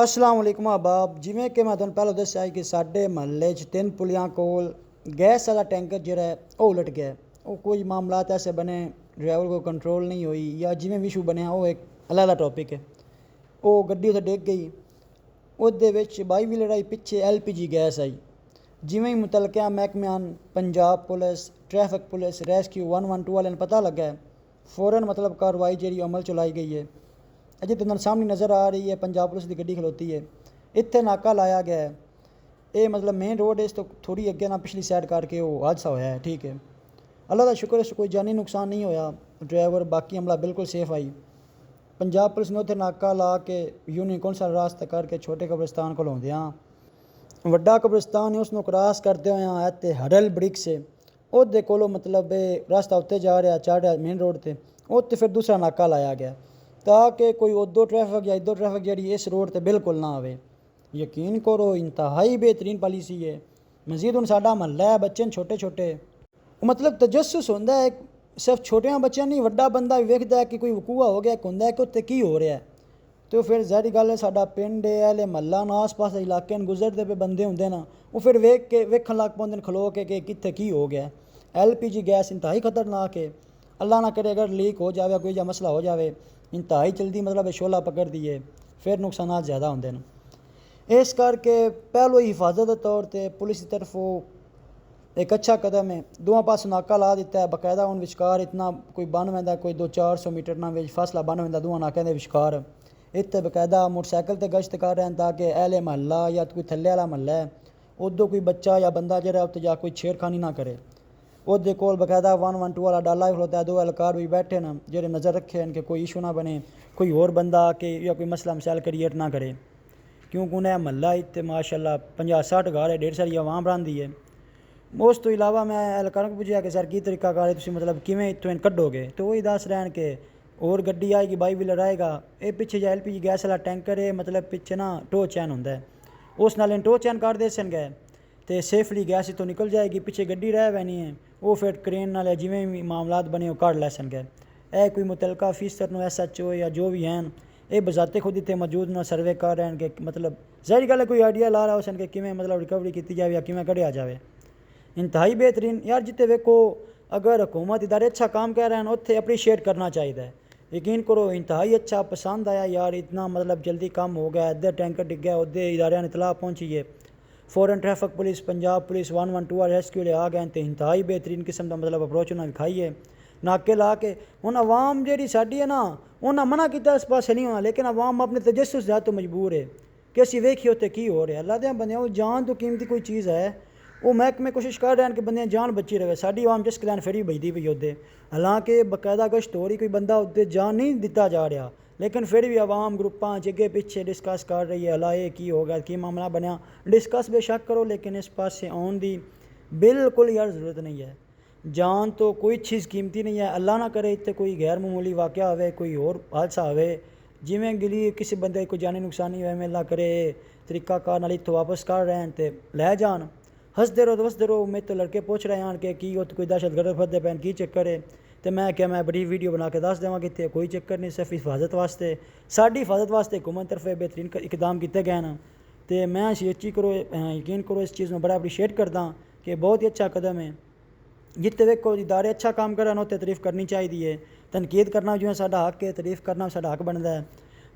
अस्सलाम वालेकुम अहबाब। जिमें कि मैं तुहानूं पहले दस्सिया कि साडे महल्ले च 3 पुलियां कोल गैस वाला टैंकर जिहड़ा है वो उलट गया। वो कोई मामलात ऐसे बने, ड्राइवर को कंट्रोल नहीं हुई या जिमें भी इशू बनया वो एक अलग टॉपिक है। वो गड्डी उत्थे डिग गई, ਉਹਦੇ ਵਿੱਚ 22 ਵੀ ਲੜਾਈ ਪਿੱਛੇ LPG ਗੈਸ ਆਈ। ਜਿਵੇਂ ਹੀ ਮੁਤਲਕਿਆ ਮਹਿਕਮਿਆਂ Punjab police, traffic police, rescue 112 वाले पता लगा है, फ़ौरन मतलब कार्रवाई जी अमल च लाई गई है। अजे तो सामने नज़र आ रही है पंजाब पुलिस की गड्डी खलोती है, इत्थे नाका लाया गया है। ये मतलब मेन रोड है, इस तो थोड़ी अगे ना पिछली साइड करके वो हादसा होया है। ठीक है, अल्लाह का शुक्र है कोई जानी नुकसान नहीं होया, ड्राइवर बाकी अमला बिल्कुल सेफ आई। पंजाब पुलिस ने उत्थे नाका ला के यूनियन कौंसल रास्ता करके छोटे कब्रिस्तान को लाउंदियां वड्डा कब्रिस्तान है उसनों क्रॉस करते हुए इत्थे हडल ब्रिक्स है ਉਹਦੇ ਕੋਲੋਂ मतलब रास्ता उत्ते जा रहा चढ़ रहा मेन रोड ते उत्ते फिर दूसरा नाका लाया गया ताकि कोई उद्धर ट्रैफिक या इधर ट्रैफिक जी इस रोड ते बिल्कुल ना आवे। यकीन करो इंतहाई बेहतरीन पॉलिसी है। मजीद हुण साडा महल्ला है, बच्चे छोटे छोटे, मतलब तजस्सुस होंदा है सिर्फ छोटियां बच्चियां नहीं, वड्डा बंदा भी वेखदा है कि कोई वकूआ हो गया, होंदा है कि उत्ते की हो रहा है। तो फिर ज़ाहिर गल है साडा पिंड है महल्ला ना आस पास इलाके गुजरते पे बंदे होंदे ना, वो फिर वेखन लग पौंदे खलो के कि कित्थे की हो गया। LPG गैस इंतहाई खतरनाक है, अल्लाह ना करे अगर लीक हो जाए कोई जा मसला हो जाए इंतहाई जल्दी मतलब शोला पकड़ दिए फिर नुकसान ज़्यादा होंदे हैं। इस करके पहलो ही हिफाजत के तौर पर पुलिस की तरफों एक अच्छा कदम है। दोवां पास नाका ला दिता है बकायदा, उन विचकार इतना कोई बन वैंदा कोई 200-400 मीटर ना फासला बन वैंदा दोवां नाकों के विचकार। इत्थे बकायदा मोटरसाइकिल ते गश्त कर रहे हैं ताकि अहले महल्ला या कोई थल्ले वाला महल्ला है उदों कोई बच्चा या बंदा जरा उत्ते जा कोई छेड़खानी ना करे। ਉਹਦੇ ਕੋਲ बकायदा 112 वाला डाला ही खलोता है, 2 एहलकार भी बैठे ना जेरे नज़र रखे हैं कि कोई इशू ना बने, कोई और बंदा आके या कोई मसला मसाइल क्रिएट ना करे। क्योंकि उन्हें महल्ला इतने माशाल्लाह 50-60 घर है, 150 सारी आवाम रही है। उस तो इलावा मैं एहलकारों को पूछा कि सर की तरीका कार है तुम मतलब किमें इतों कड्डोगे, तो वही दस रहे के और गड्डी आएगी 22 व्हीलर आएगा। ये पिछे जो LPG गैस वाला टैंकर है मतलब पिछे ना टो चैन होंदा है, उस नाल टो चैन कर दे सन गए तो सेफली गैस तो निकल जाएगी, पिछे गड्डी रह पैनी है वो फिर क्रेन नाल जिमें भी मामलात बने वो कढ़ लै सन गए। ए कोई मुतलका अफीसर नो SHO या जो भी हैं ये बजाते खुद इतने मौजूद ना सर्वे कर रहे हैं कि मतलब ज़ाहिर गल है कोई आइडिया ला रहा हो सन कि किमें मतलब रिकवरी की जाए या किमें कढ़िया जाए। इंतहाई बेहतरीन यार, जिते वेखो अगर हुकूमत इदारे अच्छा काम कर रहे हैं उत्थे अप्रीशिएट करना चाहिए। यकीन करो इंतहाई अच्छा पसंद आया यार, इतना मतलब जल्दी काम हो गया, इधर टैंकर डिग गया उधर इदारे ने इतला पहुँची है, फ़ौरन traffic police Punjab police 112 rescue ले आ गए तो इंतहाई बेहतरीन किस्म का मतलब अप्रोच उन्होंने दिखाई है। नाके ला के हुण अवाम जी साड़ी है ना उन्हें मना किया इस पास नहीं होना, लेकिन अवाम अपने तजस्सुस ज़्यादा तो मजबूर है कि असीं वेखिए उत्ते की हो रहा। अल्लाह दे बंदे वो जान तो कीमती कोई चीज़ है, वो महकमे कोशिश कर रहे हैं कि बंदे जान बची रहे। साड़ी आवाम जिस कलैन फिर भी बजती पई उदे, हालांकि बकायदा गश्त हो रही कोई बंदा उदे जान नहीं दिता जा रहा, लेकिन फिर भी आवाम ग्रुपां अगे पिछे डिस्कस कर रही है अला ये की हो गया की मामला बनया। डिस्कस बेशक करो लेकिन इस पास आने की बिल्कुल यार ज़रूरत नहीं है। जान तो कोई चीज़ कीमती नहीं है, अल्लाह ना करे इतने कोई गैर मामूली वाक़या होवे, कोई और हादसा होवे जिमें गिली किसी बंदे को जानी नुकसान नहीं हुआ, अल्लाह करे तरीका कार नाल इत्थों वापस कर रहे हैं तो लै जान। हसदे रहो वसदे रहो, मेरे तो लड़के पूछ रहे हैं कि की उत्त कोई दहशत गर्द फरदे पैन की चक्कर है, तो मैं क्या मैं बड़ी वीडियो बना के दस देवां कि इत्थे कोई चक्कर नहीं, सिर्फ हिफाजत वास्ते साड़ी हिफाजत वास्ते हुकूमत तरफे बेहतरीन इकदाम किए गए हैं। तो मैं यकीन करो इस चीज़ में बड़ा अप्रीशिएट करदा कि बहुत ही अच्छा कदम है। जिते देखो इदारे अच्छा काम कर उत्ते तारीफ़ करनी चाहिए है, तनकीद करना जो है साडा हक है, तारीफ़ करना साडा हक बनता है।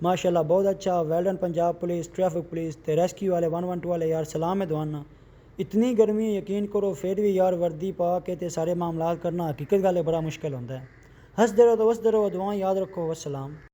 माशाल्लाह बहुत अच्छा, well done Punjab police, traffic police ते रेस्क्यू वाले 112 वाले यार सलाम है दुआना। इतनी गर्मी यकीन करो फिर भी यार वर्दी पा के ते सारे मामलात करना हकीकत गल बड़ा मुश्किल होता है। हंसदे रहो तो वसदे रहो, दुआएं याद रखो, वस्सलाम।